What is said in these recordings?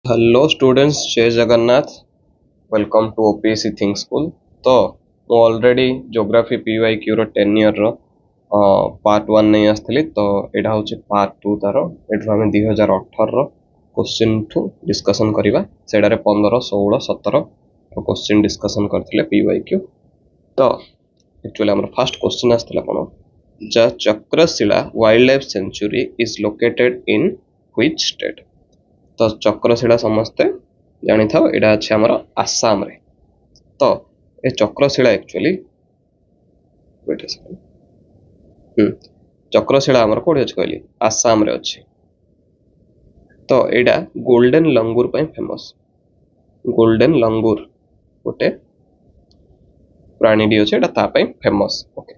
Hello students, जय Jagannath. Welcome to OPSC think school. तो ମୁଁ ଅଲରେଡ଼ି ଜୋଗ୍ରାଫି PYQ ର 10 ଇୟର୍ର ପାର୍ଟ 1 ନେଇ ଆସିଥିଲି। ତ ଏଇଟା ହେଉଛି ପାର୍ଟ 2 ତାର। ଏଠୁ ଆମେ 2018ର କୋଶ୍ଚିନ୍ଠୁ ଡିସ୍କସନ୍ କରିବା। ସେଇଟାରେ 15, 16, 17 କୋଶ୍ଚିନ୍ ଡିସ୍କସନ୍ କରିଥିଲେ PYQ। ତ ଆକ୍ଚୁଆଲି ଆମର ଫାର୍ଷ୍ଟ କୋଶ୍ଚିନ୍ ଆସିଥିଲା କ'ଣ, the Chakrashila wildlife sanctuary is located in which state. ତ ଚକ୍ରଶିଳା ସମସ୍ତେ ଜାଣିଥାଉ, ଏଇଟା ଅଛି ଆମର ଆସାମରେ। ତ ଏ ଚକ୍ରଶିଳା ଆକ୍ଚୁଆଲି ଚକ୍ରଶିଳା ଆମର କୋଉଠି ଅଛି କହିଲି, ଆସାମରେ ଅଛି। ତ ଏଇଟା ଗୋଲ୍ଡେନ୍ ଲଙ୍ଗୁର ପାଇଁ ଫେମସ୍। ଗୋଲ୍ଡେନ୍ ଲଙ୍ଗୁର ଗୋଟେ ପ୍ରାଣୀଟି ଅଛି, ଏଇଟା ତା ପାଇଁ ଫେମସ୍। ଓକେ,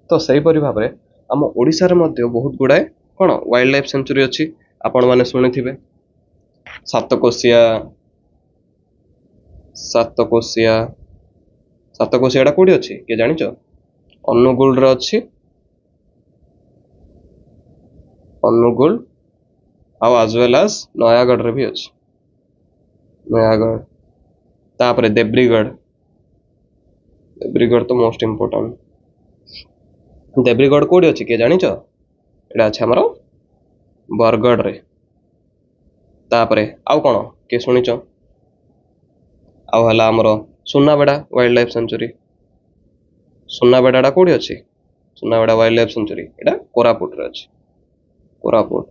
ତ ସେହିପରି ଭାବରେ ଆମ ଓଡ଼ିଶାରେ ମଧ୍ୟ ବହୁତ ଗୁଡ଼ାଏ କ'ଣ ୱାଇଲ୍ଡ ଲାଇଫ୍ ସେଞ୍ଚୁରୀ ଅଛି। ଆପଣମାନେ ଶୁଣିଥିବେ ସାତକୋଶିଆଟା କୋଉଠି ଅଛି କିଏ ଜାଣିଛ? ଅନୁଗୁଳରେ ଅଛି। ଅନୁଗୁଳ ଆଉ ଆଜ୍ ୱେଲ୍ ଆଜ୍ ନୟାଗଡ଼ରେ ବି ଅଛି। ନୟାଗଡ଼, ତାପରେ ଦେବ୍ରିଗଡ଼ ତ ମୋଷ୍ଟ ଇମ୍ପୋର୍ଟାଣ୍ଟ। ଦେବ୍ରିଗଡ଼ କୋଉଠି ଅଛି କିଏ ଜାଣିଛ? ଏଇଟା ଅଛି ଆମର ବରଗଡ଼ରେ। ତାପରେ ଆଉ କ'ଣ କିଏ ଶୁଣିଛ? ଆଉ ହେଲା ଆମର ସୁନାବେଡ଼ା ୱାଇଲ୍ଡ ଲାଇଫ୍ ସେଞ୍ଚୁରୀ। ସୁନାବେଡ଼ାଟା କୋଉଠି ଅଛି? ସୁନାବେଡ଼ା ୱାଇଲ୍ଡ ଲାଇଫ୍ ସେଞ୍ଚୁରୀ ଏଇଟା କୋରାପୁଟରେ ଅଛି। କୋରାପୁଟ।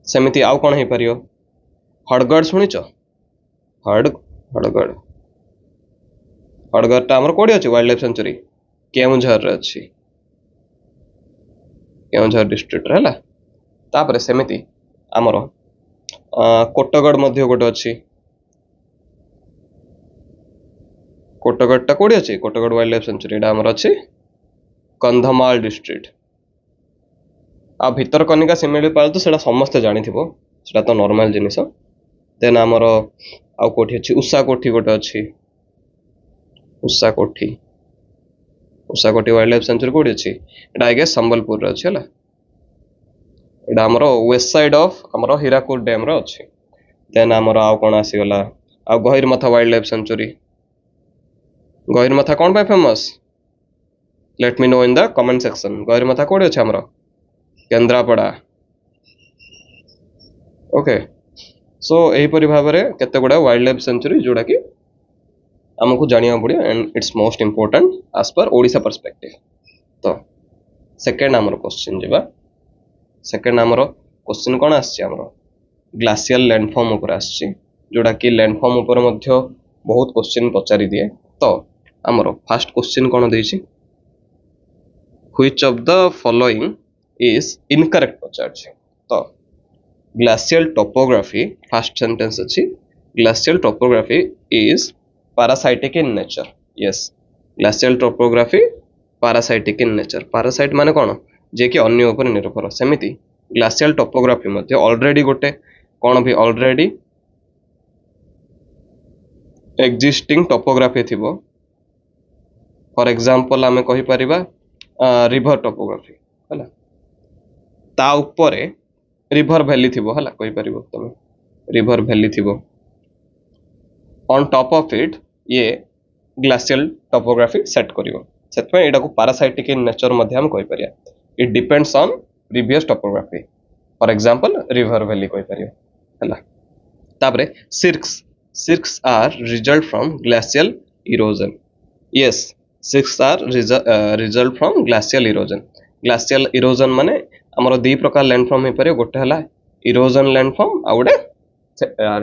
ସେମିତି ଆଉ କ'ଣ ହେଇପାରିବ? ହଡ଼ଗଡ଼ ଶୁଣିଛ? ହଡ଼ଗଡ଼ଟା ଆମର କୋଉଠି ଅଛି ୱାଇଲ୍ଡ ଲାଇଫ୍ ସେଞ୍ଚୁରୀ? କେଉଁଝରରେ ଅଛି, କେଉଁଝର ଡିଷ୍ଟ୍ରିକ୍ଟରେ ହେଲା। ତାପରେ ସେମିତି ଆମର କୋଟଗଡ଼ ମଧ୍ୟ ଗୋଟେ ଅଛି। କୋଟଗଡ଼ଟା କୋଉଠି ଅଛି? କୋଟଗଡ଼ ୱାଇଲ୍ଡ ଲାଇଫ୍ ସେଞ୍ଚୁରୀ ଏଇଟା ଆମର ଅଛି କନ୍ଧମାଳ ଡିଷ୍ଟ୍ରିକ୍ଟ। ଆଉ ଭିତରକନିକା ଶିମିଳିପାଳ ତ ସେଇଟା ସମସ୍ତେ ଜାଣିଥିବ, ସେଇଟା ତ ନର୍ମାଲ ଜିନିଷ। ଦେନ୍ ଆମର ଆଉ କୋଉଠି ଅଛି? ଉଷାକୋଠି ଗୋଟେ ଅଛି। ଉଷାକୋଠି ୱାଇଲ୍ଡ ଲାଇଫ୍ ସେଞ୍ଚୁରୀ କୋଉଠି ଅଛି? ଏଇଟା ଆଇ ଗେସ୍ ସମ୍ବଲପୁରରେ ଅଛି ହେଲା। ଏଇଟା ଆମର ୱେଷ୍ଟ ସାଇଡ୍ ଅଫ୍ ଆମର ହୀରାକୁଦ ଡ୍ୟାମ୍ର ଅଛି। ଦେନ୍ ଆମର ଆଉ କ'ଣ ଆସିଗଲା, ଆଉ Gahirmatha wildlife sanctuary. Gahirmatha କ'ଣ ପାଇଁ famous? Let me know in the comment section. Gahirmatha କୋଉଠି ଅଛି ଆମର? କେନ୍ଦ୍ରାପଡ଼ା। ଓକେ, ସୋ ଏହିପରି ଭାବରେ କେତେ ଗୁଡ଼ାଏ ୱାଇଲ୍ଡ ଲାଇଫ୍ ସେଞ୍ଚୁରୀ ଯୋଉଟାକି ଆମକୁ ଜାଣିବାକୁ ପଡ଼ିବ, and it's most important as per Odisha perspective. ତ ସେକେଣ୍ଡ ଆମର କୋଶ୍ଚିନ୍ ଯିବା। ସେକେଣ୍ଡ ଆମର କୋଶ୍ଚିନ୍ କ'ଣ ଆସିଛି? ଆମର ଗ୍ଲାସିଆଲ ଲ୍ୟାଣ୍ଡଫର୍ମ ଉପରେ ଆସିଛି, ଯୋଉଟାକି ଲ୍ୟାଣ୍ଡଫର୍ମ ଉପରେ ମଧ୍ୟ ବହୁତ କୋଶ୍ଚିନ୍ ପଚାରି ଦିଏ। ତ ଆମର ଫାର୍ଷ୍ଟ କୋଶ୍ଚିନ୍ କ'ଣ ଦେଇଛି? Which of the following is incorrect ପଚାରିଛି। ତ ଗ୍ଲାସିଆଲ ଟୋପୋଗ୍ରାଫି, ଫାର୍ଷ୍ଟ ସେଣ୍ଟେନ୍ସ ଅଛି glacial topography is parasitic in nature. Yes, glacial topography parasitic in nature. Parasite ମାନେ କ'ଣ? ଯିଏକି ଅନ୍ୟ ଉପରେ ନିର୍ଭର। ସେମିତି ଗ୍ଲାସିଆଲ ଟୋପୋଗ୍ରାଫି ମଧ୍ୟ ଅଲରେଡ଼ି ଗୋଟେ କ'ଣ ବି ଅଲରେଡ଼ି ଏକ୍ଜିଷ୍ଟିଂ ଟୋପୋଗ୍ରାଫି ଥିବ। ଫର୍ ଏକ୍ଜାମ୍ପଲ୍ ଆମେ କହିପାରିବା ରିଭର ଟୋପୋଗ୍ରାଫି ହେଲା, ତା ଉପରେ ରିଭର ଭ୍ୟାଲି ଥିବ ହେଲା, କହିପାରିବ ତମେ ରିଭର ଭ୍ୟାଲି ଥିବ। ଅନ୍ ଟପ୍ ଅଫ୍ ଇଟ୍ ଇଏ ଗ୍ଲାସିଆଲ ଟୋପୋଗ୍ରାଫି ସେଟ୍ କରିବ। ସେଥିପାଇଁ ଏଇଟାକୁ ପାରାସାଇଟିକ୍ ଇନ୍ ନେଚର ମଧ୍ୟ ଆମେ କହିପାରିବା। It depends on previous topography. For example river valley କହିପାରିବା ହେଲା। ତାପରେ cirques are result from glacial erosion. Yes, cirques are result from glacial erosion. Glacial erosion ମାନେ ଆମର ଦୁଇ ପ୍ରକାର ଲ୍ୟାଣ୍ଡଫର୍ମ ହେଇପାରିବ, ଗୋଟେ ହେଲା ଇରୋଜନ୍ ଲ୍ୟାଣ୍ଡଫର୍ମ, ଆଉ ଗୋଟେ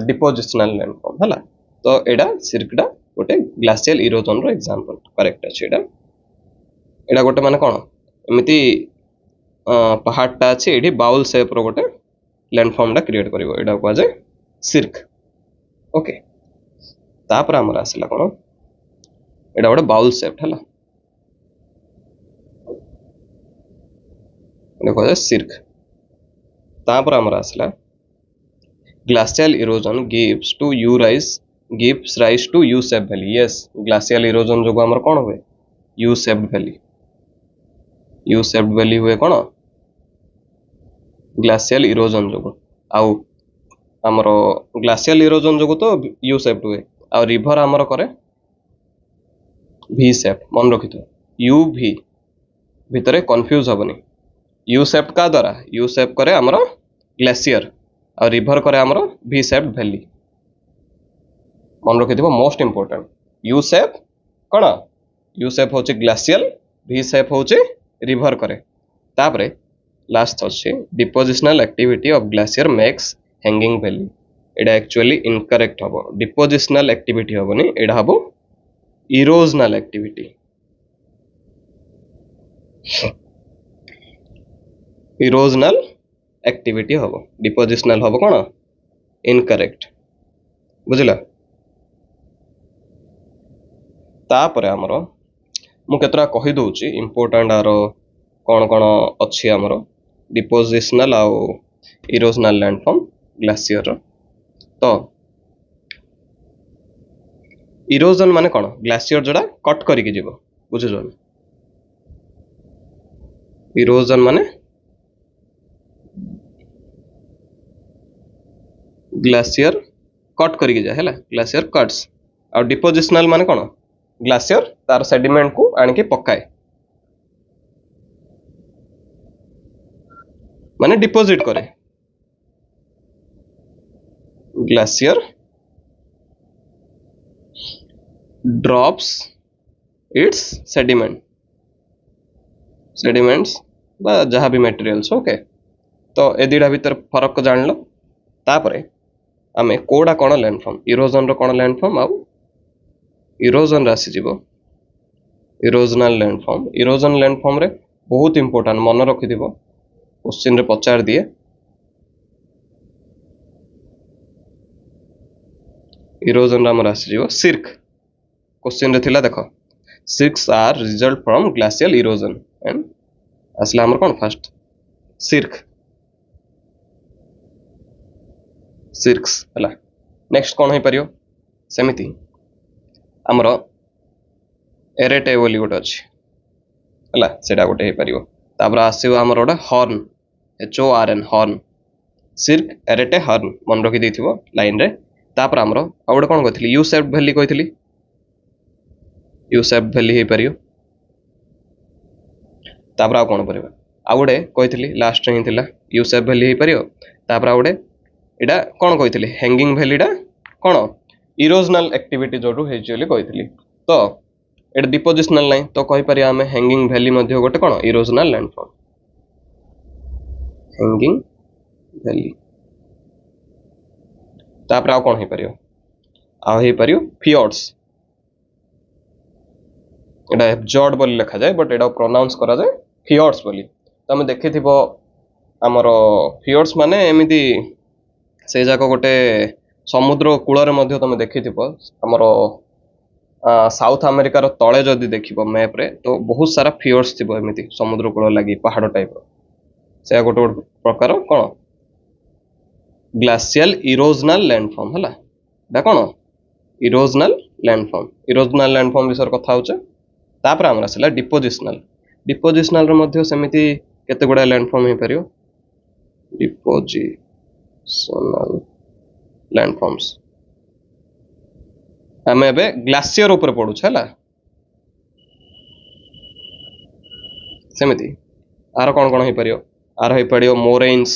ଡିପୋଜିସନାଲ ଲ୍ୟାଣ୍ଡଫର୍ମ ହେଲା। ତ ଏଇଟା ସିର୍କଟା ଗୋଟେ ଗ୍ଲାସିଆଲ ଇରୋଜନର ଏକ୍ଜାମ୍ପଲ୍, କରେକ୍ଟ ଅଛି ଏଇଟା। ଏଇଟା ଗୋଟେ ମାନେ କ'ଣ, ଏମିତି ପାହାଡ଼ଟା ଅଛି, ଏଇଠି ବାଉଲ ସେପ୍ର ଗୋଟେ ଲ୍ୟାଣ୍ଡଫର୍ମଟା କ୍ରିଏଟ୍ କରିବ, ଏଇଟା କୁହାଯାଏ ସିର୍କ। ଓକେ, ତାପରେ ଆମର ଆସିଲା କ'ଣ, ଏଇଟା ଗୋଟେ ବାଉଲ ସେପ୍ଟ ହେଲା, ଏଇଟା କୁହାଯାଏ ସିର୍କ। ତାପରେ ଆମର ଆସିଲା ଗ୍ଲାସିଆଲ ଇରୋଜନ gives rise to U-shaped valley. Yes, ଗ୍ଲାସିଆଲ ଇରୋଜନ ଯୋଗୁଁ ଆମର କ'ଣ ହୁଏ? U-shaped valley ହୁଏ କ'ଣ? ଗ୍ଲାସିଆଲ ଇରୋଜନ ଯୋଗୁଁ। ଆଉ आमर ग्लासियल इरोजन जो तो यू सेप हुए आ रिभर आमर करे वी सेप मन रखी थो यू वी भितर कन्फ्यूज हेनी यू सेप का द्वारा यू सेप करे आमर ग्लेसियर आ रिभर करे आमर वी सेप वैली मन रखी थो मोस्ट इंपोर्टेंट यू सेप कौन यू सेप हूँ ग्लासियल वी सेप हूँ रिभर करे तापरे लास्ट अच्छे depositional activity of glacier makes hanging valley Etah actually incorrect हम डिपोजिशनल एक्टिविटी हेनी एटा हम इरोजनल एक्टिविटी इरोजनल एक्टिविटी हम डिपोजिशनल हम कौन इनकरेक्ट बुझला तापरे आमर मु केतरा कहि दउची इंपोर्टेंट आरो कौन कौन अच्छी आमर डिपोजिशनल आउ इरोजनल लैंडफॉर्म ग्लेशियर तो इरोजन माने कौन ग्लेशियर जोड़ा कट करिक जीव बुझुछ इरोजन माने ग्लेशियर कट करिक जाए हैला ग्लेशियर कट्स आ डिपोजिशनल माने कौन ग्लेशियर तार सेडिमेंट को आनिके पकाए माने डिपोजिट करे ग्लेशियर ड्रॉप्स इट्स सेडिमेंट्स बा जहाँ भी मटेरियल्स ओके तो ए दुटा भीतर फरक को जान लो तापरे आमे कोडा कौन लैंडफॉर्म इरोजन रो कौन लैंडफॉर्म आउ इरोजन राशि जीव इरोजनल लैंडफॉर्म रे बहुत इंपोर्टेंट मन रखि दिबो क्वेश्चन रे पचार दिए इरोजन राम राशि जीव सिर्क क्वेश्चन रे थिला देखो cirques are result from glacial erosion and असला हमर कोन फर्स्ट सिर्क्स हला नेक्स्ट कोन होई परियो सेमिति आमर एरेटे बोली गोटे अच्छी है सेटा गोटे हो पार तापर आसो आमर गोटे हर्न HORN हर्न सिर्क एरेटे हर्न मन रखी देथिबो लाइन रे तापर आमर आ गोटे कोन कहथि यू सेप वैली कहथि यू सेप वैली हो पार तापर आ कोन परबा आ गोटे कहथि लास्ट रे हिथिला यू सेप वैली हो पार तापर आ गोटे एटा कोन कहथि हैंगिंग वैलीटा कोन इरोजनल एक्टिविटी जोडू हेजियली कहथि तो एटा डिपोजिशनल नहीं तो कहि परिया हमें हैंगिंग वैली मध्य गोटे कोन इरोजनल लैंडफॉर्म हैंगिंग वैली तापर आ कोन हे परियो आ हे परियो फियोर्ड्स एटा एब्जॉर्ड बोली लिखा जाए बट एटा प्रोनाउंस करा जाए फियोर्ड्स बोली तो हमें देखिथिबो हमर फियोर्ड्स माने एमिति से जाको गोटे समुद्र कूल मध्य तुम देखिथिबो हमर साउथ अमेरिकार तले जदि देखिबो मैप रे तो बहुत सारा फियोर्ड्स थिबो एमिति समुद्र कूल लागि पहाड़ टाइप से गोटे प्रकार कोन ग्लेशियल इरोजनल लैंडफॉर्म हला डा कोन इरोजनल लैंडफॉर्म विषय कथा होचे तापर हमरा सला डिपोजिशनल रे मध्य सेमिति केते गुडा लैंडफॉर्म हे परियो डिपोजिशनल लैंडफॉर्म्स आमे एबे ग्लेशियर ऊपर पढु छला सेमिति आरो कोन कोन हे परियो आरो हे परियो मोरेन्स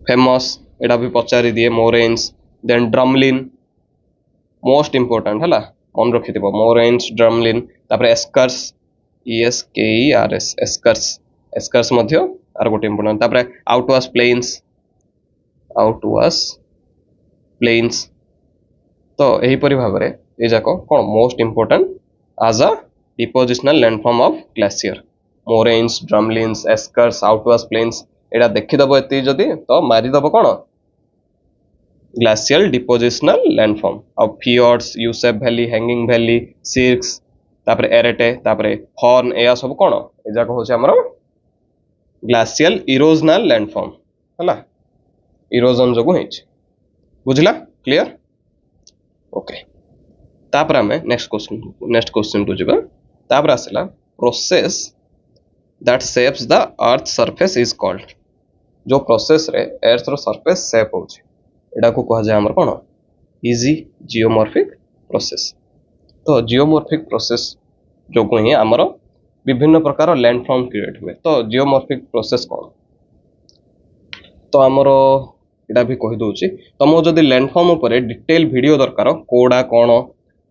फेमस एडा भी पचारि दिए moraines then drumlin most important हला मन रखि दिबो मोरेन्स ड्रमलिन तापर एस्कर्स ESKERS एस्कर्स मध्य आरो गोटे इंपोर्टेंट तापर आउटवास प्लेन्स तो यही परि भाव रे ए जाको कोन most important as a depositional landform of glacier moraines drumlins eskers outwash plains एडा देखि दबो एति जदी तो मारि दबो कोन glacial depositional landform of fjords U shape valley hanging valley cirques तापर एरेटे तापर हॉर्न एया सब कोन ए जाको होचे हमर ग्लेशियल इरोजनल लैंडफॉर्म हला इरोजन जो होइछ बुझला क्लियर ओके तापर हमें नेक्स्ट क्वेश्चन टू जिबा तापर आसला process that shapes the earth surface is called जो प्रोसेस रे एर्थ रो सरफेस सेफ होची एटा को कहा जाय हमर कोन इजी जियोमॉर्फिक प्रोसेस। तो जियोमॉर्फिक प्रोसेस जो को ही हमर विभिन्न प्रकार लैंडफॉर्म क्रिएट हुए। तो जियोमॉर्फिक प्रोसेस कौन तो हमर एटा भी कहि दोची तुमको जदि लैंडफॉर्म ऊपर डिटेल वीडियो दरकार कोडा कौन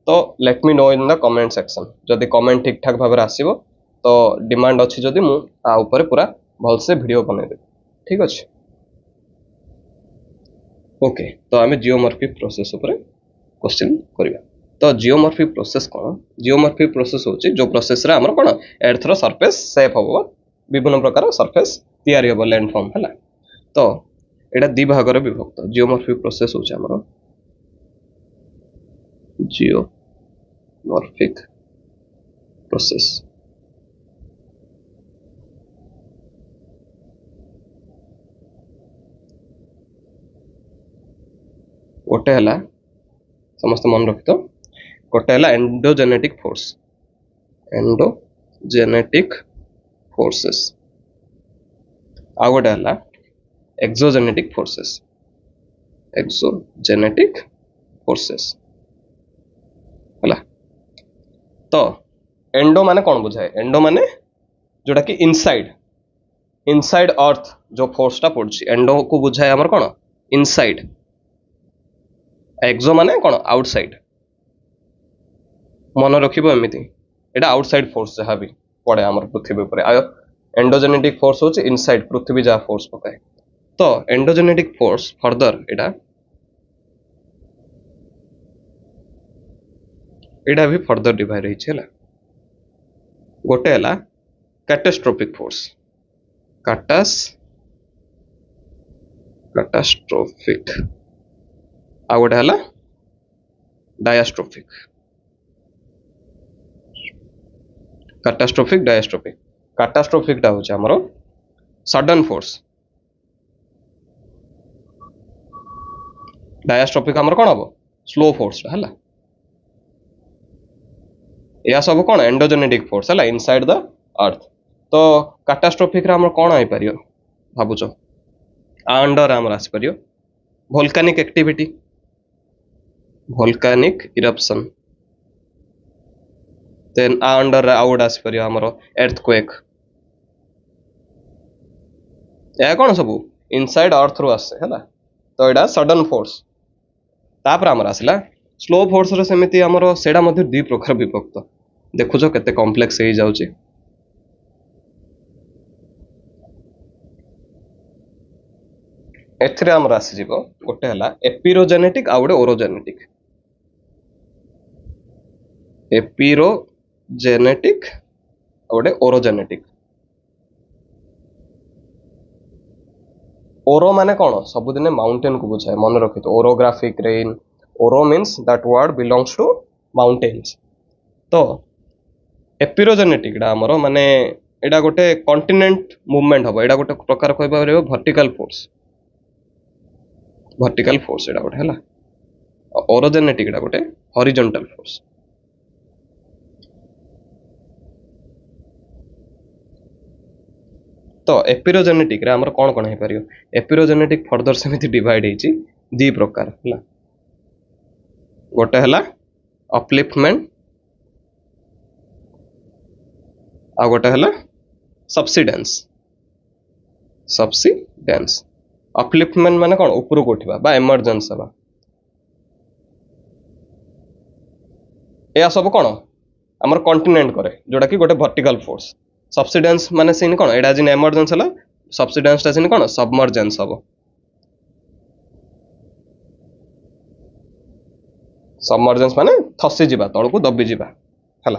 तो let me know in the comment section. जदि कमेंट ठीक ठाक भाव आसीबो तो डिमांड अच्छी जदि मु आ ऊपर पूरा भल से वीडियो बनै दे ठीक अछि। ओके तो आमे जियोमॉर्फिक प्रोसेस ऊपर क्वेश्चन करिया। तो जियोमॉर्फिक प्रोसेस कौन जियोमॉर्फिक प्रोसेस होची जो प्रोसेस रे हमर कोन एर्थ रो सरफेस सेफ होबो विभिन्न प्रकार सरफेस तयारी होबो लैंडफॉर्म हला। तो एटा दि भाग रे विभक्त जियोमॉर्फिक प्रोसेस होची हमर जियोमॉर्फिक प्रोसेस। गोटे हला समस्त मन रखि तो गोटे हला एंडोजेनेटिक फोर्स एंडोजेनेटिक फोर्सेस आ गोटे हला एक्सोजेनेटिक फोर्सेस एक्सोजेनेटिक फोर्सेस हला। तो एंडो माने कौन बुझाए एंडो माने जोटा कि इनसाइड अर्थ जो फोर्सटा पड़छि एंडो को बुझाए हमर कोन इनसाइड एक्सो माने कोन आउटसाइड मन रखिबो एमिति एटा आउटसाइड फोर्स जहा भी पड़े हमर पृथ्वी ऊपर आयो एंडोजेनेटिक फोर्स होछि इनसाइड पृथ्वी जहा फोर्स पकाए। तो एंडोजेनेटिक फोर्स फर्दर एटा भी फर्दर डिवाइड रही छला। गोटे हला कैटास्ट्रोफिक फोर्स कैटास्ट्रोफिक आ गोटे हला डायस्ट्रोफिक कैटास्ट्रोफिक टा होछि हमरो सडन फोर्स डायस्ट्रोफिक हमर कोन हबो स्लो फोर्स हला। या सब कोन एंडोजेनेटिक फोर्स हला इनसाइड द अर्थ। तो कैटास्ट्रोफिक रे हमर कोन आइ परियो भाबुचो अंडर हमर आस परियो volcanic activity volcanic eruption then आ अंडर आउट आस परियो हमर अर्थक्वेक या कोन सब इनसाइड अर्थ रो आसे हला। तो एडा सडन फोर्स तापर हमर आसला स्लो फोर्स रे समिति हमर सेडा मध्ये दि प्रकार विभक्त देखुछो केते कॉम्प्लेक्स हे जाउची। एथरे हमर आसी जीवो गोटे हला एपिरोजेनेटिक आ गोटे ओरोजेनेटिक एपिरोजेनेटिक आ गोटे ओरोजेनेटिक। ओरो माने कोन सबुदिने माउंटेन को बुझाए मन रखितो orographic rain oro means that word belongs to mountains. तो एपिरोजेनेटिक डा हमरो माने एडा गोटे कॉन्टिनेंट मूवमेंट हबो एडा गोटे प्रकार कहबा रे वर्टिकल फोर्स एडा गोटे हला ओरोजेनेटिक डा गोटे हॉरिजॉन्टल फोर्स। तो एपिरोजेनेटिक रे हमर कोन कोन हे परियो एपिरोजेनेटिक फर्दर समिति डिवाइड हेची दि प्रकार हला। गोटे हला अपलिफ्टमेंट आ गोटे हला सब्सिडेंस अपलिफ्टमेंट माने कोन ऊपर को उठिबा बा इमर्जेंस हबा या सब कोन हमर कॉन्टिनेंट करे जोटा कि गोटे वर्टिकल फोर्स। सब्सिडेंस माने सिन कोन एडा जिन इमर्जेंस हला सब्सिडेंस ता सिन कोन सबमर्जेंस हबो सबमर्जेंस माने थसी जिबा तळको दबी जिबा हला।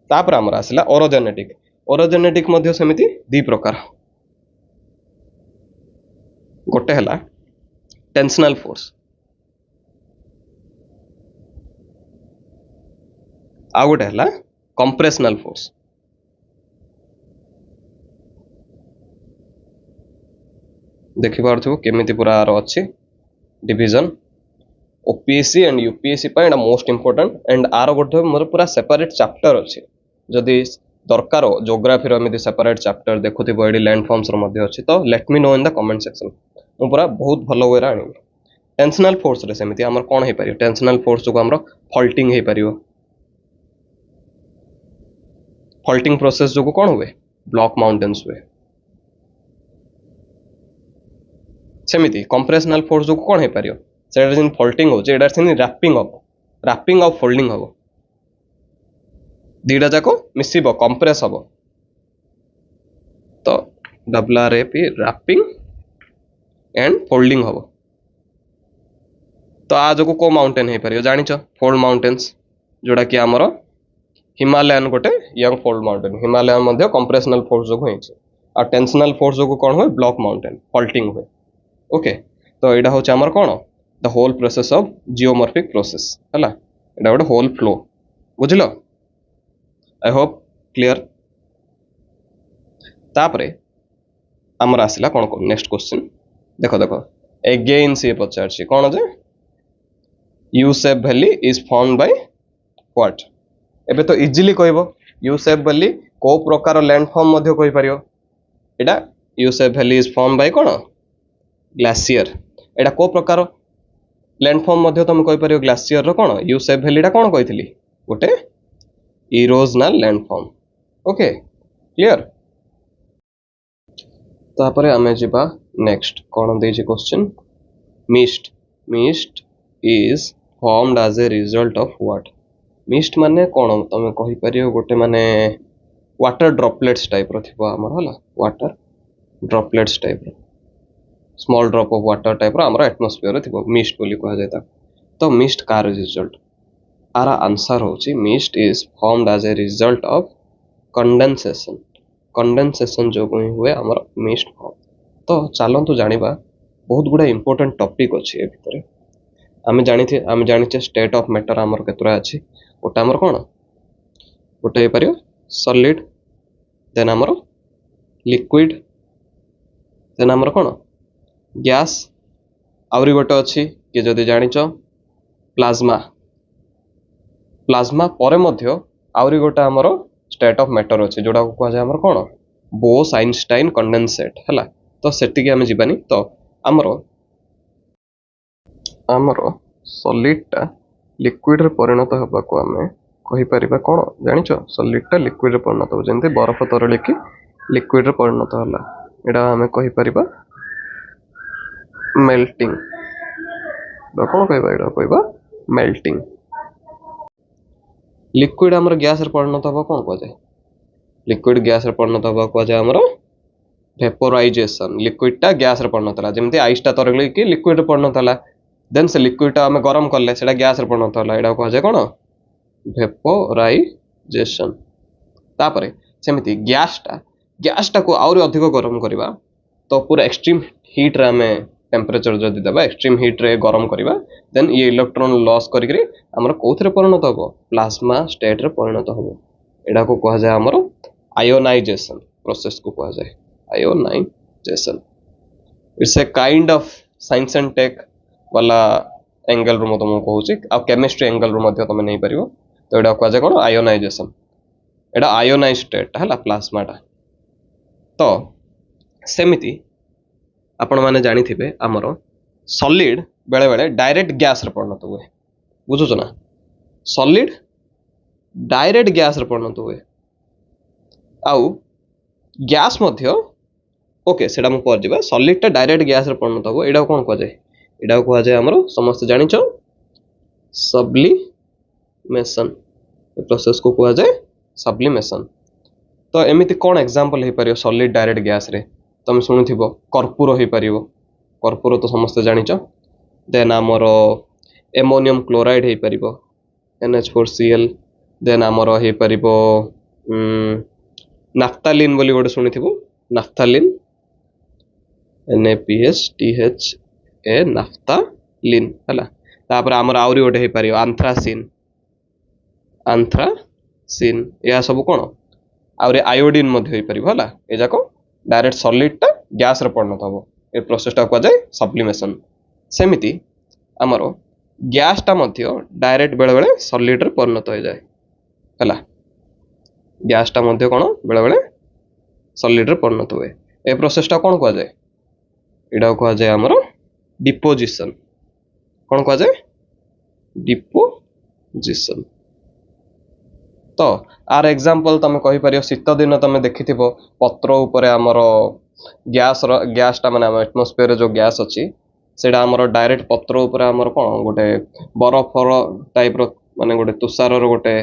तापर हमर आसला ओरोजेनेटिक मध्ये समिति दि प्रकार गोटे हला टेंशनल फोर्स आ गोटे हला कंप्रेशनल फोर्स। देखि पारथो केमिति पूरा आरो अछि division OPSC and UPSC most important एंड आर गोटे मोर पूरा सेपरेट चैप्टर अच्छे जदि ଦରକାର ଜିଓଗ୍ରାଫିର ଏମିତି ସେପାରେଟ୍ ଚାପ୍ଟର ଦେଖୁଥିବ ଏଠି ଲ୍ୟାଣ୍ଡ ଫର୍ମସର ମଧ୍ୟ ଅଛି ତ late me know in the comment section ମୁଁ ପୁରା ବହୁତ ଭଲ ୱେରେ ଆଣିବି। ଟେନ୍ସନାଲ ଫୋର୍ସରେ ସେମିତି ଆମର କ'ଣ ହେଇପାରିବ ଟେନ୍ସନାଲ ଫୋର୍ସ ଯୋଗୁଁ ଆମର ଫଲ୍ଟିଂ ହେଇପାରିବ ଫଲ୍ଟିଂ ପ୍ରୋସେସ ଯୋଗୁଁ କ'ଣ ହୁଏ ବ୍ଲକ୍ ମାଉଣ୍ଟେନ୍ସ ହୁଏ। ସେମିତି କମ୍ପ୍ରେସନାଲ ଫୋର୍ସ ଯୋଗୁଁ କ'ଣ ହେଇପାରିବ ସେଇଟା ଯେମିତି ଫଲ୍ଟିଂ ହେଉଛି ଏଇଟା ସେମିତି ରାପିଂ ଆଉ ଫୋଲ୍ଡିଂ ହେବ ଦୁଇଟା ଯାକ ମିଶିବ କମ୍ପ୍ରେସ ହେବ ତ WRAP ରାପିଂ एंड फोल्डिंग हम तो आ जो को माउंटेन हो पार जाच फोल्ड माउंटेन्स जोड़ा कि आमर हिमालयन गोटे young fold mountain Himalayan compressional force जो आ टेंशनल फोर्स जो कौन हुए ब्लॉक माउंटेन फल्टिंग हुए ओके तो यहाँ हूँ आमर कौन the whole process of geomorphic process है यहाँ गोटे होल फ्लो बुझल आई होप क्लियर तापरे आमर आसला कौन कौन नेक्स्ट क्वेश्चन देख देख एगेन सी पचार कौन जे U shape valley is formed by what एबे तो इजीली कहबो यू शेप वैली को प्रकार लैंडफॉर्म मध्य कहि परियो एटा you shape valley is formed bye cone glacier एटा को प्रकार लैंडफॉर्म मध्य तुम कहि परियो ग्लेशियर रो कोन यू शेप वैलीटा कोन कहितली गोटे इरोजनल लैंडफॉर्म ओके क्लियर तापरे आमे जिबा नेक्स्ट कौन the question mist mist is formed as a result of what mist माने कौन तुम कहि परियो गोटे माने वाटर ड्रॉपलेट्स टाइप रो थिबो हमर हला वाटर ड्रॉपलेट्स टाइप रो small drop of water type रो हमर एटमॉस्फियर रो थिबो मिस्ट बोली कहा जायता तो मिस्ट कार रिजल्ट आरा आंसर होची mist is formed as a result of condensation condensation जो हुए हमर मिस्ट फॉर्म तो चलतु जानिबा बहुत गुड़ा इंपोर्टेंट टॉपिक अच्छी ए भितर आम जानी स्टेट ऑफ मैटर आमर केतरा अच्छी गोटे आमर कौन गोटे हो पार सॉलिड देन आमर लिक्विड देन आमर कौन गैस आउरी गोटे अच्छी कि जदि जानिच प्लाज्मा प्लाज्मा परे मध्य आउरी गोटे आमर स्टेट ऑफ मैटर अच्छी जोड़ा कह जाए आमर कौन बोस आइनस्टाइन कंडेंसेट है तो सेटिकी आमे जीवानी तो आमर आमर सॉलिडटा लिक्विड रे परिणत होबा को आमे कहि परिबा कोन जानिच सॉलिडटा लिक्विड रे परिणत हो जेंते बरफ तरली कि लिक्विड रे परिणत होला एडा आमे कहि परिबा मेल्टिंग बा कोन कहबा एडा कहबा मेल्टिंग लिक्विड आमर गैस रे परिणत होबा कोन कह जाय लिक्विड गैस रे परिणत होबा कह जाय आमर वेपोराइजेशन लिक्विड टा गैस रे परिणत होला जेमति आइस टा तरली कि लिक्विड रे परिणत होला देन से लिक्विड टा हमें गरम करले सेटा गैस रे परिणत होला एडा कह जाय कोन वेपोराइजेशन तापरे सेमति गैस टा को आउरी अधिक गरम करबा तो पूरा एक्सट्रीम हीट रे हमें टेंपरेचर जदि देबा एक्सट्रीम हीट रे गरम करबा देन ये इलेक्ट्रॉन लॉस करिकरी हमर कोथरे परिणत होबो प्लाज्मा स्टेट रे परिणत होबो एडा को कह जाय हमर आयोनाइजेशन प्रोसेस को कह जाय ionization it's a kind of science and tech वाला एंगल रो तुमको कहूची आ केमिस्ट्री एंगल रो मध्य तुम नहीं पारिबो तो एडा कह जाय कोन आयोनाइजेशन एडा आयोनाइज स्टेट हला प्लाज्माटा तो सेमिति आपण माने जानि थिबे हमर सॉलिड बेले बेले डायरेक्ट गैस रे परिणत हुए बुझुछ ना सॉलिड डायरेक्ट गैस रे परिणत हुए आउ गैस मध्य ओके सेटा मु पर जिबा सॉलिड टा डायरेक्ट गैस रे परिणत हो एडा कोन कह जाय एडा कह जाय हमर समस्त जानिचो सब्लिमेशन ए प्रोसेस को कह जाय सब्लिमेशन तो एमिति कोन एग्जांपल हे परियो सॉलिड डायरेक्ट गैस रे तुम सुनिथिबो कर्पूर हे परियो कर्पूर तो समस्त जानिचो देन हमर एमोनियम क्लोराइड हे परिबो NH4Cl देन हमर हे परिबो नाफ्थालिन बोली गोटे सुनिथिबो नाफ्थालिन NaPH नाफ्थालिन हला तापर हमर आउरी गोटे हे परियो एंथ्रासिन या सब कोन आउरी आयोडीन मध्य हे परिबो हला ए जाको डायरेक्ट सॉलिड टा गैस रे परिणत हबो ए प्रोसेस टा कह जाय सब्लिमेशन सेमिति हमर गैस टा मध्य डायरेक्ट बेले बेले सॉलिड रे परिणत हो जाय हला ଗ୍ୟାସଟା ମଧ୍ୟ କ'ଣ ବେଳେବେଳେ ସଲିଡରେ ପରିଣତ ହୁଏ। ଏ ପ୍ରୋସେସଟା କ'ଣ କୁହାଯାଏ? ଏଇଟାକୁ କୁହାଯାଏ ଆମର ଡିପୋଜିସନ। କ'ଣ କୁହାଯାଏ? ଡିପୋଜିସନ। ତ ଆର ଏକ୍ସାମ୍ପଲ ତମେ କହିପାରିବ, ଶୀତ ଦିନ ତମେ ଦେଖିଥିବ ପତ୍ର ଉପରେ ଆମର ଗ୍ୟାସଟା ମାନେ ଆମ ଆଟମୋସ୍ଫିୟରରେ ଯୋଉ ଗ୍ୟାସ ଅଛି ସେଇଟା ଆମର ଡାଇରେକ୍ଟ ପତ୍ର ଉପରେ ଆମର କ'ଣ ଗୋଟେ ବରଫର ଟାଇପର ମାନେ ଗୋଟେ ତୁଷାରର ଗୋଟେ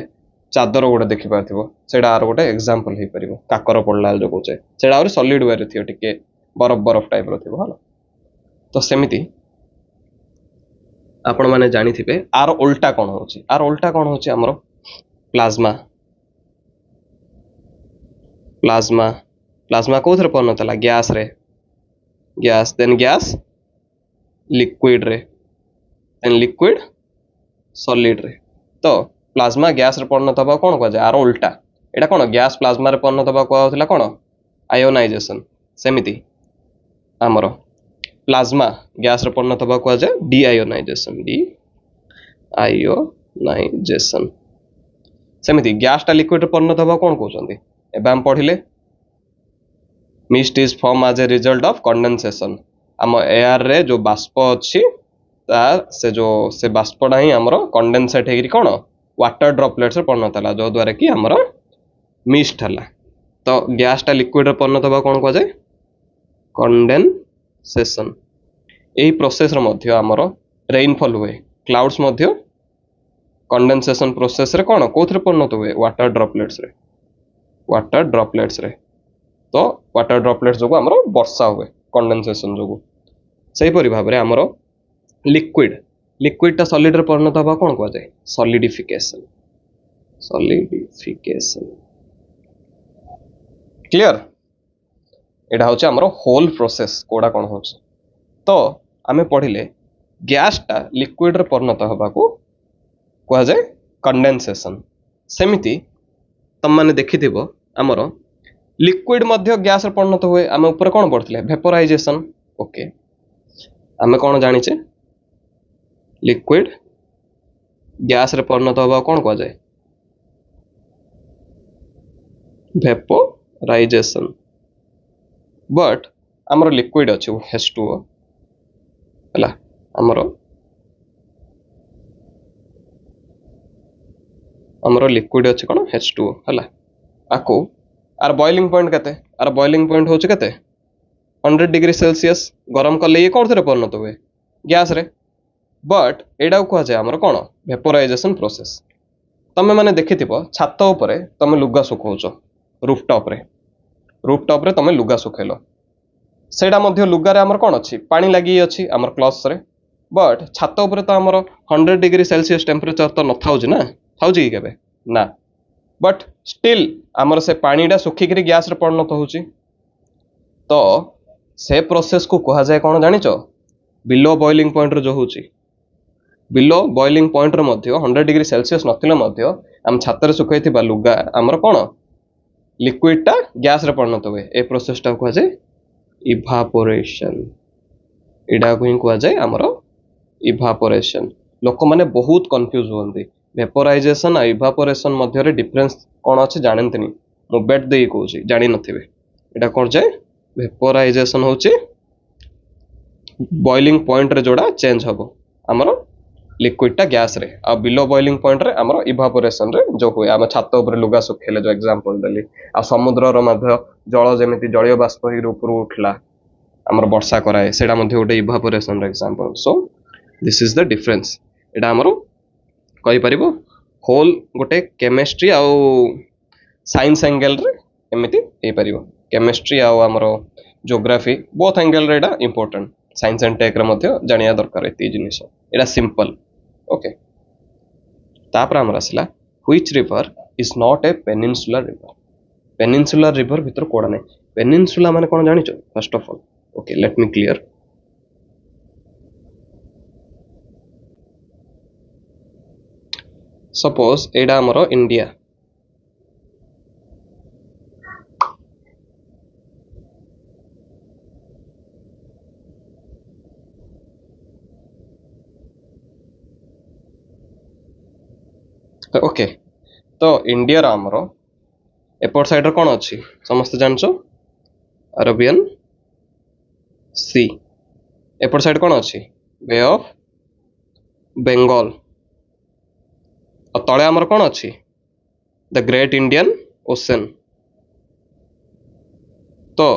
ଚାଦର ଗୋଟେ ଦେଖିପାରୁଥିବ, ସେଇଟା ଆର ଗୋଟେ ଏକ୍ସାମ୍ପଲ ହେଇପାରିବ। କାକର ପଡ଼ିଲା ଯୋଉ କହୁଛେ ସେଇଟା ଆହୁରି ସଲିଡ ୱେରେ ଥିବ, ଟିକେ ବରଫ ଟାଇପର ଥିବ ହେଲା। ତ ସେମିତି ଆପଣମାନେ ଜାଣିଥିବେ ଆର ଓଲଟା କ'ଣ ହେଉଛି? ଆର ଓଲଟା କ'ଣ ହେଉଛି ଆମର ପ୍ଲାଜମା। ପ୍ଲାଜମା ପ୍ଲାଜମା କୋଉଥିରେ ପରିଣତ ହେଲା? ଗ୍ୟାସରେ। ଗ୍ୟାସ ଲିକ୍ୱିଡରେ, ଦେନ୍ ଲିକ୍ୱିଡ ସଲିଡରେ। ତ ପ୍ଲାଜମା ଗ୍ୟାସରେ ପରିଣତ ହେବା କ'ଣ କୁହାଯାଏ? ଆର ଓଲଟା। ଏଇଟା କ'ଣ ଗ୍ୟାସ ପ୍ଲାଜମାରେ ପରିଣତ ହେବା କୁହାଯାଉଥିଲା କ'ଣ? ଆୟୋନାଇଜେସନ। ସେମିତି ଆମର ପ୍ଲାଜମା ଗ୍ୟାସରେ ପରିଣତ ହେବା କୁହାଯାଏ ଡିଆୟୋନାଇଜେସନ। ଡିଆୟୋନାଇଜେସନ। ସେମିତି ଗ୍ୟାସଟା ଲିକ୍ୱିଡରେ ପରିଣତ ହେବା କ'ଣ କହୁଛନ୍ତି? ଏବେ ଆମେ ପଢିଲେ ମିଷ୍ଟ ଇଜ ଫର୍ମ ଆଜ ଏ ରିଜଲ୍ଟ ଅଫ କଣ୍ଡେନସେସନ। ଆମ ଏୟାରରେ ଯୋଉ ବାଷ୍ପ ଅଛି ସେ ବାଷ୍ପଟା ହିଁ ଆମର କଣ୍ଡେନସେଟ୍ ହେଇକିରି କ'ଣ ୱାଟର ଡ୍ରପଲେଟ୍ସରେ ପରିଣତ ହେଲା, ଯୋଉଦ୍ୱାରା କି ଆମର ମିଷ୍ଟ ହେଲା। ତ ଗ୍ୟାସଟା ଲିକ୍ୱିଡରେ ପରିଣତ ହେବା କ'ଣ କୁହାଯାଏ? କଣ୍ଡେନସେସନ। ଏହି ପ୍ରୋସେସରେ ମଧ୍ୟ ଆମର ରେନଫଲ ହୁଏ। କ୍ଲାଉଡ୍ସ ମଧ୍ୟ କଣ୍ଡେନସେସନ ପ୍ରୋସେସରେ କ'ଣ କୋଉଥିରେ ପରିଣତ ହୁଏ? ୱାଟର ଡ୍ରପଲେଟ୍ସରେ। ତ ୱାଟର ଡ୍ରପଲେଟ୍ସ ଯୋଗୁଁ ଆମର ବର୍ଷା ହୁଏ କଣ୍ଡେନସେସନ ଯୋଗୁଁ। ସେହିପରି ଭାବରେ ଆମର ଲିକ୍ୱିଡଟା ସଲିଡରେ ପରିଣତ ହେବା କ'ଣ କୁହାଯାଏ? ସଲିଡିଫିକେସନ। କ୍ଲିୟର? ଏଇଟା ହେଉଛି ଆମର ହୋଲ ପ୍ରୋସେସ କୋଉଟା କ'ଣ ହେଉଛି। ତ ଆମେ ପଢିଲେ ଗ୍ୟାସଟା ଲିକ୍ୱିଡରେ ପରିଣତ ହେବାକୁ କୁହାଯାଏ କଣ୍ଡେନସେସନ। ସେମିତି ତମମାନେ ଦେଖିଥିବ ଆମର ଲିକ୍ୱିଡ ମଧ୍ୟ ଗ୍ୟାସରେ ପରିଣତ ହୁଏ। ଆମେ ଉପରେ କ'ଣ ପଢିଥିଲେ? ଭେପରାଇଜେସନ। ଓକେ, ଆମେ କ'ଣ ଜାଣିଛେ? ଲିକ୍ୱିଡ ଗ୍ୟାସରେ ପରିଣତ ହେବାକୁ କ'ଣ କୁହାଯାଏ? ଭେପରାଇଜେସନ। ବଟ୍ ଆମର ଲିକ୍ୱିଡ ଅଛି H2O ହେଲା। ଆମର ଲିକ୍ୱିଡ ଅଛି କ'ଣ? H2O ହେଲା। ଆର ବଏଲିଂ ପଏଣ୍ଟ କେତେ? ଆର ବଏଲିଂ ପଏଣ୍ଟ ହେଉଛି କେତେ? 100 ଡିଗ୍ରୀ ସେଲସିୟସ୍। ଗରମ କଲେ ଇଏ କୋଉଥିରେ ପରିଣତ ହୁଏ? ଗ୍ୟାସରେ। ବଟ୍ ଏଇଟାକୁ କୁହାଯାଏ ଆମର କ'ଣ? ଭେପରାଇଜେସନ ପ୍ରୋସେସ। ତମେ ମାନେ ଦେଖିଥିବ ଛାତ ଉପରେ ତମେ ଲୁଗା ଶୁଖଉଛ, ରୁଫଟପରେ ତମେ ଲୁଗା ଶୁଖେଇଲ। ସେଇଟା ମଧ୍ୟ ଲୁଗାରେ ଆମର କ'ଣ ଅଛି? ପାଣି ଲାଗିକି ଅଛି ଆମର କ୍ଲଥ୍ସରେ। ବଟ୍ ଛାତ ଉପରେ ତ ଆମର 100 ଡିଗ୍ରୀ ସେଲସିୟସ୍ ଟେମ୍ପରେଚର ତ ନଥାଉଛି ନା, ଥାଉଛି କି କେବେ? ନା। ବଟ୍ ଷ୍ଟିଲ୍ ଆମର ସେ ପାଣିଟା ଶୁଖିକିରି ଗ୍ୟାସରେ ପରିଣତ ହେଉଛି। ତ ସେ ପ୍ରୋସେସକୁ କୁହାଯାଏ କ'ଣ ଜାଣିଛ? ବିଲୋ ବଏଲିଂ ପଏଣ୍ଟରେ ଯୋଉ ହେଉଛି, ବିଲୋ ବଏଲିଂ ପଏଣ୍ଟରେ ମଧ୍ୟ 100 ଡିଗ୍ରୀ ସେଲସିୟସ୍ ନଥିଲେ ମଧ୍ୟ ଆମେ ଛାତରେ ଶୁଖେଇଥିବା ଲୁଗା ଆମର କ'ଣ ଲିକ୍ୱିଡଟା ଗ୍ୟାସରେ ପରିଣତ ହୁଏ। ଏ ପ୍ରୋସେସଟାକୁ କୁହାଯାଏ ଇଭାପୋରେସନ। ଏଇଟାକୁ ହିଁ କୁହାଯାଏ ଆମର ଇଭାପୋରେସନ। ଲୋକମାନେ ବହୁତ କନଫ୍ୟୁଜ ହୁଅନ୍ତି। ଭେପରାଇଜେସନ ଆଉ ଇଭାପୋରେସନ ମଧ୍ୟରେ ଡିଫରେନ୍ସ କ'ଣ ଅଛି ଜାଣନ୍ତିନି। ମୁଁ ବେଟ୍ ଦେଇ କହୁଛି ଜାଣିନଥିବେ। ଏଇଟା କ'ଣ ଯାଏ? ଭେପରାଇଜେସନ ହେଉଛି ବଏଲିଂ ପଏଣ୍ଟରେ ଯୋଉଟା ଚେଞ୍ଜ ହେବ ଆମର ଲିକ୍ୱିଡଟା ଗ୍ୟାସରେ, ଆଉ ବିଲୋ ବଏଲିଂ ପଏଣ୍ଟରେ ଆମର ଇଭାପୋରେସନରେ ଯୋଉ ହୁଏ। ଆମେ ଛାତ ଉପରେ ଲୁଗା ଶୁଖେଇଲେ ଯୋଉ ଏକ୍ସାମ୍ପଲ ଦେଲି, ଆଉ ସମୁଦ୍ରର ମଧ୍ୟ ଜଳ ଯେମିତି ଜଳୀୟ ବାଷ୍ପ ହେଇକି ଉପରକୁ ଉଠିଲା ଆମର ବର୍ଷା କରାଏ, ସେଇଟା ମଧ୍ୟ ଗୋଟେ ଇଭାପୋରେସନର example. So this is the difference. ଏଇଟା ଆମର କହିପାରିବ ହୋଲ ଗୋଟେ କେମିଷ୍ଟ୍ରି ଆଉ ସାଇନ୍ସ ଆଙ୍ଗେଲରେ ଏମିତି ହେଇପାରିବ। କେମିଷ୍ଟ୍ରି ଆଉ ଆମର ଜିଓଗ୍ରାଫି ବୋଥ ଆଙ୍ଗେଲରେ ଏଇଟା ଇମ୍ପୋର୍ଟାଣ୍ଟ। ସାଇନ୍ସ ଆଣ୍ଡ ଟେକ୍ରେ ମଧ୍ୟ ଜାଣିବା ଦରକାର ଏତିକି ଜିନିଷ। ଏଇଟା ସିମ୍ପଲ। ଓକେ, ତାପରେ ଆମର ଆସିଲା which river is not a peninsular river. Peninsular river ଭିତରେ କୋଉଟା ନାହିଁ? ପେନିନସୁଲା ମାନେ କ'ଣ ଜାଣିଛ? First of all okay, let me clear. Suppose ଏଇଟା ଆମର ଇଣ୍ଡିଆ, ଓକେ। ତ ଇଣ୍ଡିଆର ଆମର एपट साइड कौन अच्छी समस्त जानच अरेबियन सी एपट साइड कौन अच्छी बे ऑफ बेंगल और तले आमर कौन अच्छी द ग्रेट इंडियन ओशन तो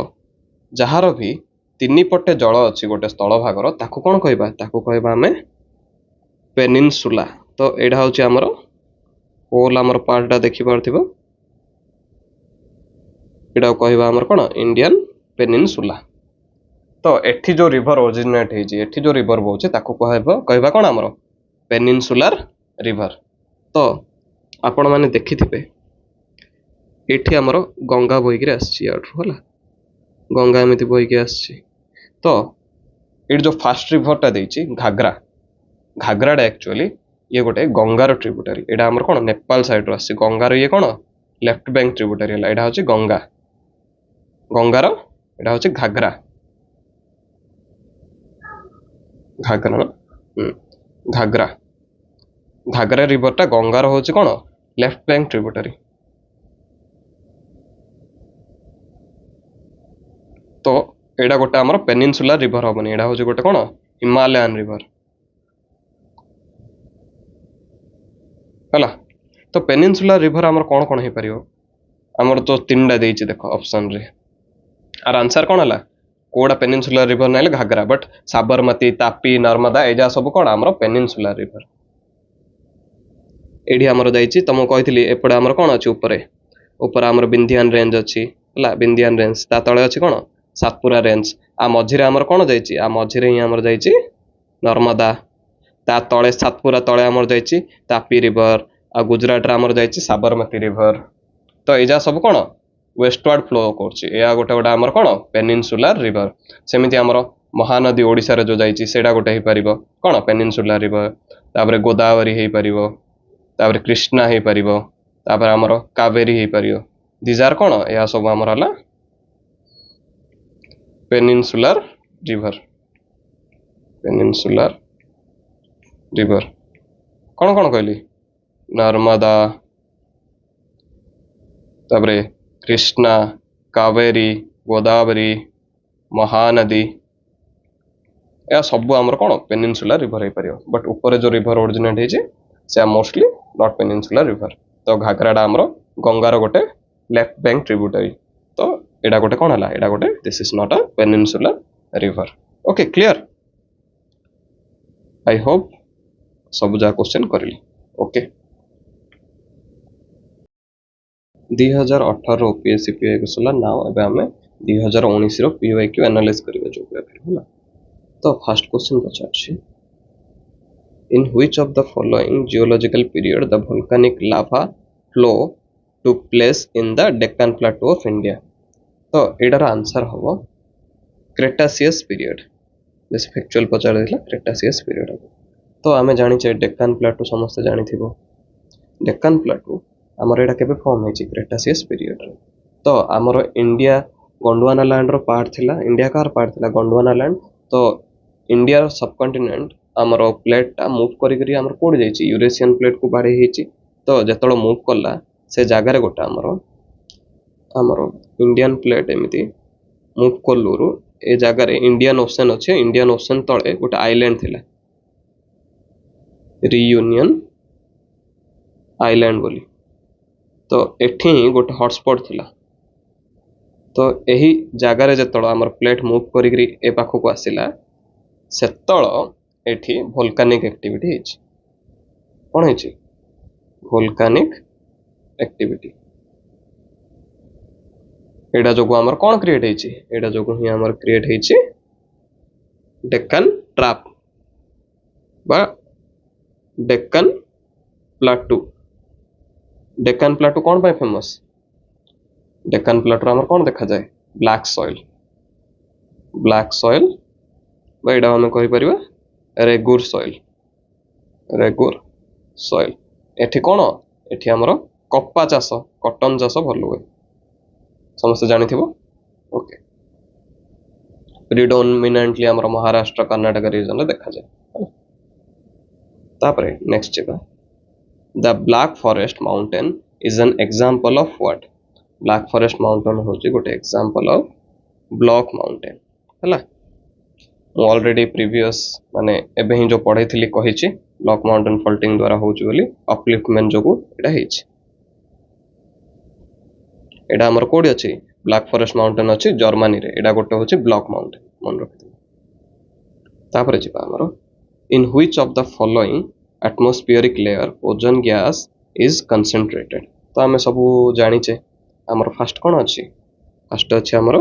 जार भी तीन पटे जल अच्छी गोटे स्थल भागर ताकू कौन कहबा ताकू कहबा आमे पेनिनसुला तो एडा होची आमर होल आमर पार्टटा देखि पारथिबो एडा कहबा आमर कोन इंडियन पेनिनसुला तो एठी जो रिवर ओरिजिनेट हेजी एठी जो रिवर बोचे ताकू कहबा कोन आमर पेनिनसुलर रिवर तो आपण माने देखिथिबे एठी आमर गंगा बोहिकी आछि आठु होला गंगा एमिति बोहिकी आछि तो एठी जो फास्ट रिवरटा देछि घाघरा घाघराटा एक्चुअली ये गोटे गंगार ट्रिब्यूटरी एटा आमर कोन नेपाल साइड रो आछि गंगार ये कोन लेफ्ट बैंक ट्रिब्यूटरी हला एटा होछि गंगा गंगार एटा होछि घाघरा घाघरा घाघरा घाघरा रिवरटा गंगार होछि कोन लेफ्ट बैंक ट्रिब्यूटरी तो एटा गोटे आमर पेनिनसुलर रिवर हबनी एटा होछि गोटे कोन हिमालयन रिवर हला तो पेनिनसुलर रिवर आमर कौन कौन हो पारियो आमर तो तीनटा देछि देखो ऑप्शन रे आर आंसर कौन हला कोडा peninsular river Nile Ghaghara but Sabarmati Tapi Narmada एजा सब कौन आमर पेनिनसुलर रिवर एडी आमर जाइछि तम कहितली एपडे आमर कौन अछि ऊपर ऊपर आमर बिंधियान रेंज अछि हला बिंधियान रेंज ता तळे अछि कौन सातपुरा रेंज आ मझिरे आमर कौन जाइछि आ मझिरे ही आमर जाइछि नर्मदा ता तळे सातपुरा तळे आमर जाइछि तापी रिवर आ गुजरात रे आमर जाइछि साबरमती रिवर तो एजा सब कोन वेस्टवर्ड फ्लो करछि या गोटे गोटे आमर कोन पेनिनसुलर रिवर सेमिति आमर महानदी ओडिसा रे जो जाइछि सेडा गोटे हे परिबो कोन पेनिनसुलर रिवर तापरे गोदावरी हे परिबो तापरे कृष्णा हे परिबो तापरे आमर कावेरी हे परिबो दिस आर कोन या सब आमर हला पेनिनसुलर रिवर कौन कौन कहली नर्मदा तापरे कृष्णा कावेरी गोदावरी महानदी या सब आमर कौन पेनिनसुलर रिवर हो पारियो बट ऊपर जो रिवर ओरिजिनेट हेजे से मोस्टली नॉट पेनिनसुलर रिवर तो घाघराटा आमर गंगार गोटे लेफ्ट बैंक ट्रिब्यूटरी तो एडा गोटे कौन हला एडा गोटे this is not a peninsular river okay clear I hope सब जा क्वेश्चन करली okay 2018 OPSC PI question now एबे हमें 2019 रो पीवाई क्यू एनालाइज करबा ज्योग्राफी होला तो फर्स्ट क्वेश्चन पचाछि in which of the following geological period the volcanic lava flow took place in the Deccan plateau of India तो एडार आंसर हबो क्रेटासियस पीरियड दिस फैक्चुअल पचार देला क्रेटासियस पीरियड तो आमे जानिछे डेक्कन प्लेटो समस्त जानिथिबो डेक्कन प्लेटो आमर एटा केबे फॉर्म हेछि क्रेटासियस पीरियड रे तो आमर इंडिया गोंडवाना लैंड रो पार्ट थिला इंडिया कार पार्ट थिला गोंडवाना लैंड तो इंडिया सबकंटिनेंट आमर प्लेट ता मूव करी करी आमर कोड जाइछि यूरेशियन प्लेट को बाडे हेछि तो जेतलो मूव करला से जागा रे गोटा आमर इंडियन प्लेट एमिति मूव करलुरु ए जागा रे इंडियन ओशन अछि इंडियन ओशन तळे गोटा आइलैंड थिला रियूनियन आइलैंड बोली तो एठी गोटे हॉटस्पॉट थिला तो एही जागा रे जेतळ हमर प्लेट मूव करी करी ए पाखो को आसिला सेतळ एठी वोल्केनिक एक्टिविटी हेछि कोन हेछि वोल्केनिक एक्टिविटी एडा जोगो हमर कोन क्रिएट हेछि एडा जोगो ही हमर क्रिएट हेछि डेक्कन ट्रैप बा डेक्कन प्लेटो डेक्कन प्लेटो कौन पाए फेमस डेक्कन प्लेटो हमर कौन देखा जाए ब्लैक सॉइल एटा हम कहि परिबा रेगुर सॉइल एठी कौन एठी हमर कप्पा चाष कॉटन चाष भल हुए समस्त जानिथिबो ओके प्रिडोमिनेंटली हमर महाराष्ट्र कर्नाटक रीजन रे देखा जाए तापरे नेक्स्ट जेबा the black forest mountain is an example of what black forest mountain होची गोटे एग्जांपल ऑफ ब्लॉक माउंटेन हला मु ऑलरेडी प्रीवियस माने एबे ही जो पढ़े थिली कहिछि ब्लॉक माउंटेन फॉल्टिंग द्वारा होची बोली अपलिफ्टमेंट जोगु एटा हेछि एटा हमर कोडी अछि ब्लैक फॉरेस्ट माउंटेन अछि जर्मनी रे एटा गोटे होछि ब्लॉक माउंटेन मन रखि तापर जिबा हमर इन which of the following atmospheric layer ozone gas is concentrated तो आमे सब जानिचे हमर फर्स्ट कोन अछि फर्स्ट अछि हमर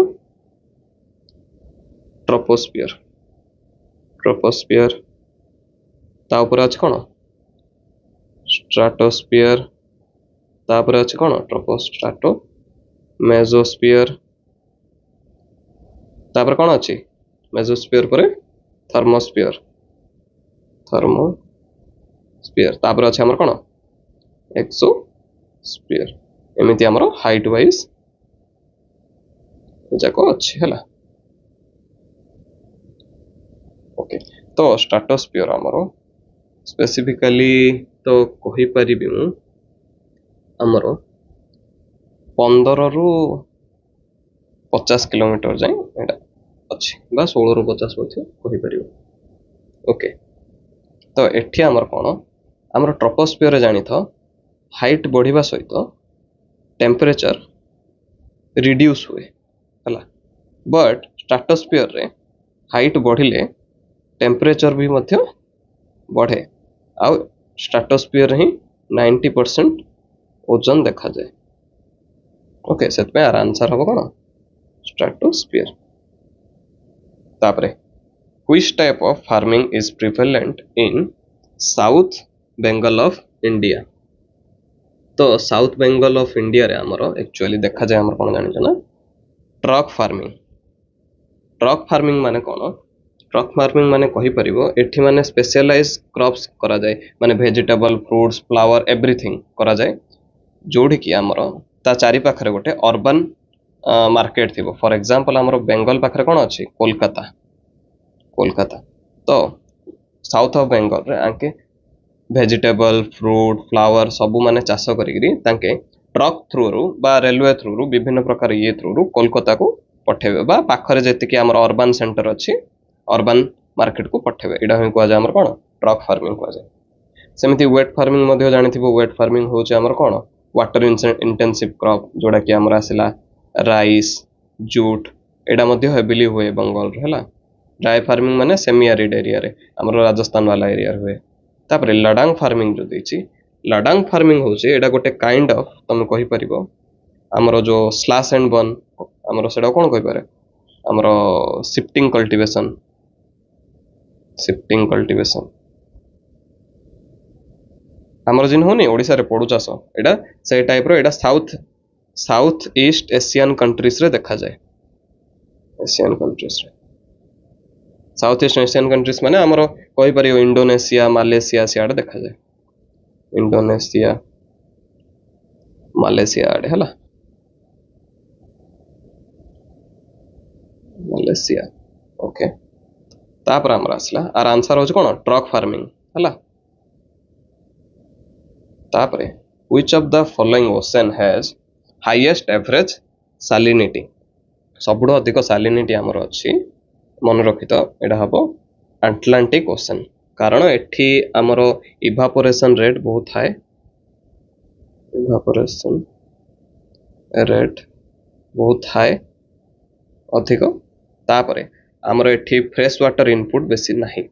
ट्रोपोस्फियर ट्रोपोस्फियर ता ऊपर अछि कोन स्ट्राटोस्फियर ता ऊपर अछि कोन ट्रोपोस्ट्राटो मेसोस्फियर ता ऊपर कोन अछि मेसोस्फियर पर थर्मोस्फियर थर्मोस्फियर ता ऊपर अछि हमर कोन एक्सोस्फियर एमिति हमर हाइट वाइज जाको अछि हला ओके तो स्ट्राटोस्फियर हमर स्पेसिफिकली तो कहि परिबि मु हमर 15 रु 50 किलोमीटर जाय एटा अछि बा 16 रु 50 मध्ये कहि परिबो ओके तो एठी हमर कोन हमर ट्रोपोस्फियर जानि थ हाइट बढ़िबा सहित टेम्परेचर रिड्यूस हुए हला बट स्ट्राटोस्फियर रे हाइट बढ़िले टेम्परेचर भी मध्य बढ़े आ स्ट्राटोस्फियर ही 90% ओजन देखा जाए ओके सेट पे आर आंसर हो कोन स्ट्राटोस्फियर तापरे which type of farming is prevalent in south Bengal of India तो साउथ बेंगल ऑफ इंडिया रे हमरो एक्चुअली देखा जाए हमर कोन जानि ना ट्रक फार्मिंग माने कोन ट्रक फार्मिंग माने कहि परिबो एठी माने स्पेशलाइज क्रॉप्स करा जाए माने वेजिटेबल फ्रूट्स फ्लावर एवरीथिंग करा जाए जोडी कि हमरो ता चारि पाखरे गोटे अर्बन मार्केट थिबो फॉर एग्जांपल हमरो बेंगल पाखरे कोन अछि कोलकाता तो साउथ ऑफ बेंगल रे आके वेजिटेबल फ्रूट फ्लावर सब माने चाष करिकरी तांके ट्रक थ्रू रु बा रेलवे थ्रू रु विभिन्न प्रकार ये थ्रू रु कोलकाता को पठेबे बा पाखरे जेति कि हमर अर्बन सेंटर अछि अर्बन मार्केट को पठेबे एडा ही को जाय हमर कोन ट्रक फार्मिंग को जाय सेमिति वेट फार्मिंग मध्ये जानिथिबो वेट फार्मिंग होचे हमर कोन वाटर इंटेंसिव क्रॉप जोडा कि हमर आसिला राइस जूट एडा मध्ये हेविली हुए बंगाल रे हला ड्राई फार्मिंग माने सेमी एरिड एरिया रे हमर राजस्थान वाला एरिया हुए तापरे लडांग फार्मिंग जो देछि लडांग फार्मिंग होचे एडा गोटे काइंड ऑफ तुम कहि परिबो हमर जो स्लैश एंड बर्न हमर सेडा कोन कहि पारे हमर शिफ्टिंग कल्टीवेशन हमर जिन होनी ओडिसा रे पडु चास एडा से टाइप रो एडा साउथ ईस्ट एशियन कंट्रीज रे देखा जाए एशियन कंट्रीज रे साउथ ईस्ट एशियन कंट्रीज माने हमर कहि परियो इंडोनेशिया मालयेशिया सियाड देखा जाए इंडोनेशिया मालयेशिया आडे हला मालयेशिया ओके तापर हमर आसला आर आंसर हो कोन ट्रक फार्मिंग हला तापरे which of the following ocean has highest average salinity सबुठो अधिक सैलिनिटी हमर अछि मन रखितो एडा हबो अटलांटिक ओशन कारण एठी हमर इवापोरेशन रेट बहुत हाई इवापोरेशन रेट बहुत हाई अधिक तापरे हमर एठी फ्रेश वाटर इनपुट बेसी नाही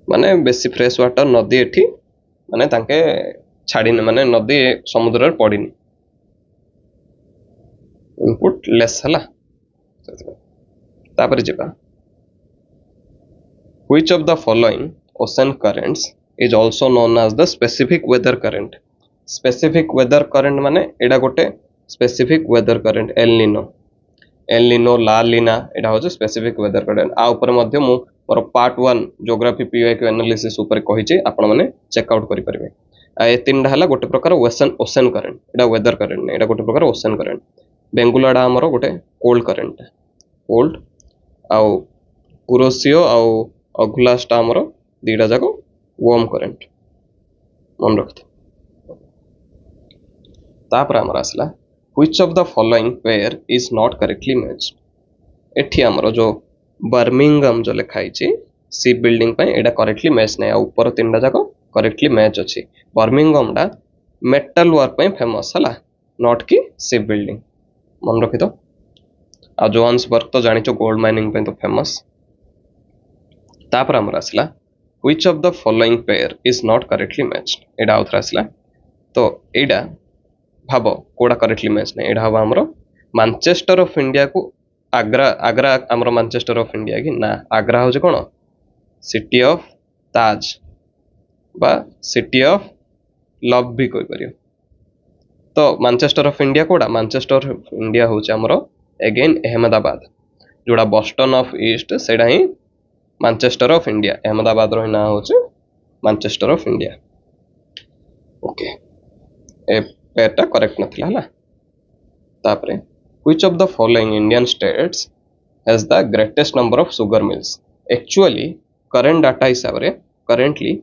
माने बेसी फ्रेश वाटर नदी एठी माने तांके छाडिन माने नदी समुद्र रे पडिनी इनपुट लेस हला तापर जेबा which of the following ocean currents is also known as the specific weather current माने एडा गोटे specific weather current El Nino ला लीना एडा हो स्पेसिफिक वेदर करंट आ ऊपर मध्य मु more part 1 geography PYQ analysis ऊपर कहिचे आपण माने चेक आउट करि परिबे आ ए तीनटा हला गोटे प्रकार ओशन करंट एडा वेदर करंट एडा गोटे प्रकार ओशन करंट बेंगुलाडा हमरो गोटे कोल्ड करंट कोल्ड आउ कुरोसियो आउ अगुलास्टा हमरो दीटा जाको वार्म करंट मन रखते तापर आमर आसला which of the following pair is not correctly matched एठी आमर जो बर्मिंगम जो लिखाई शिप बिल्डिंग एटा करेक्टली मैच नहीं ऊपर तीन जाक करेक्टली मैच अच्छी बर्मिंगम टा मेटल वर्क फेमस है नॉट कि शिप बिल्डिंग मन रखी तो आ जोहान्सबर्ग तो जानिचो गोल्ड माइनिंग पे तो फेमस तापर आमर आसला which of the following pair is not correctly matched एटा आउथरा आसला तो एटा भाव कोड़ा करेक्टली मैच नहीं एटा हम आमर मैनचेस्टर ऑफ इंडिया को आग्रा आग्रा आमर मैनचेस्टर ऑफ इंडिया कि ना आग्रा हूँ कौन सिटी ऑफ ताज बा सिटी ऑफ लव भी कोई परियो तो मैनचेस्टर ऑफ इंडिया कोड़ा मैनचेस्टर ऑफ इंडिया हूँ आमर अगेन अहमदाबाद जोड़ा बोस्टन ऑफ ईस्ट सेटा ही मैनचेस्टर ऑफ इंडिया अहमदाबाद रो ना हूँ मैनचेस्टर ऑफ इंडिया ओके ए पेटा करेक्ट नथिला हला तापरे which of the following Indian states has the greatest number of sugar mills actually current data हिसाब रे करेंटली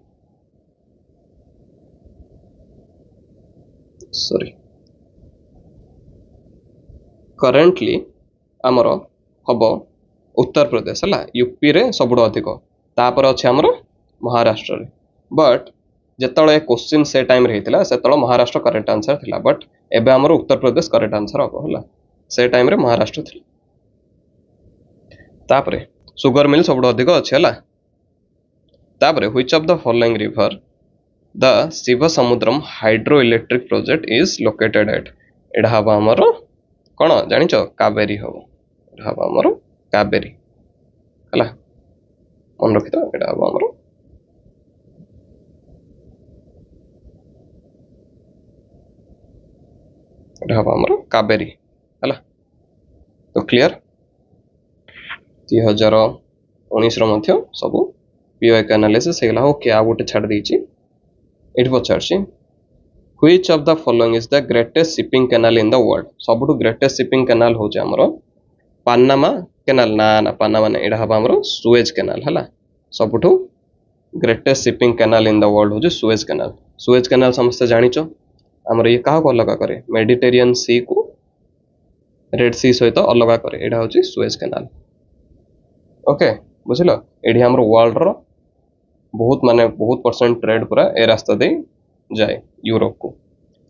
सॉरी करेंटली आमर हम उत्तर प्रदेश है यूपी रे सबुठ अधिक तापर अच्छे आमर महाराष्ट्र रे बट जिते क्वेश्चन से टाइम होता से महाराष्ट्र करेक्ट आंसर थिला बट एबे आमर उत्तर प्रदेश करेक्ट आंसर हम है से टाइम रे महाराष्ट्र थी तापरे सुगर मिल सबुठ अधिक अच्छे है तापरे which of the following river the Shiva Samudram hydro electric project is located at एटा हम आमर कौन जानिच कावेरी हम एटा हम आमर कावेरी है मन रखी तो एटा हम आमर एटा हम आमर कावेरी है तो क्लियर 2019 रो सब पीओएक एनालिसिस हेगला ओके आ गोटे छाड़ देछि एठी पचारछि which of the following is the greatest shipping canal in the world सबुठु ग्रेटेस्ट शिपिंग कैनाल होचे हमरो पानामा कैनाल ना ना पानामा ना एडा हबा हमरो सुएज कैनाल हला सबुठु greatest shipping canal in the world होचे सुएज कैनाल समस्त जानिचो हमरो ये काहा को अलग करे मेडिटेरियन सी को रेड सी सहित अलग करे एडा होचे सुएज कैनाल ओके बुझिलो एडी हमरो वर्ल्ड रो बहुत माने बहुत परसेंट ट्रेड पूरा ए रास्ता दे जाए यूरोप को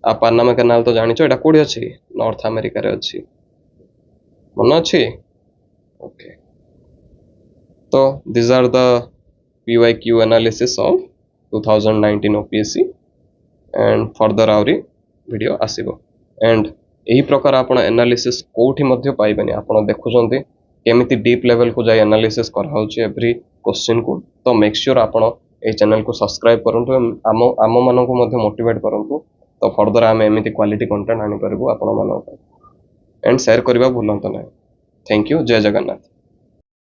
आ पानामा कैनाल तो जानिचो एटा कोडी अछि नॉर्थ अमेरिका रे अछि मन अछि ओके तो this are the PYQ analysis of 2019 OPSC and further आवरी वीडियो आसीबो एंड एही प्रकार आपण एनालिसिस कोठी मध्ये पाइबेनी आपण देखुचंती केमिति डीप लेवल को जाय एनालिसिस कराउछि एवरी क्वेश्चन को तो मेक श्योर आपण ए चैनल को सब्सक्राइब करंतु आम मान को मध्ये मोटिवेट करंतु तो फर्दर आम एमिति क्वालिटी कंटेंट आनी करबो आपण मान एंड शेयर करबा भूलंतु नहीं थैंक यू जय जगन्नाथ।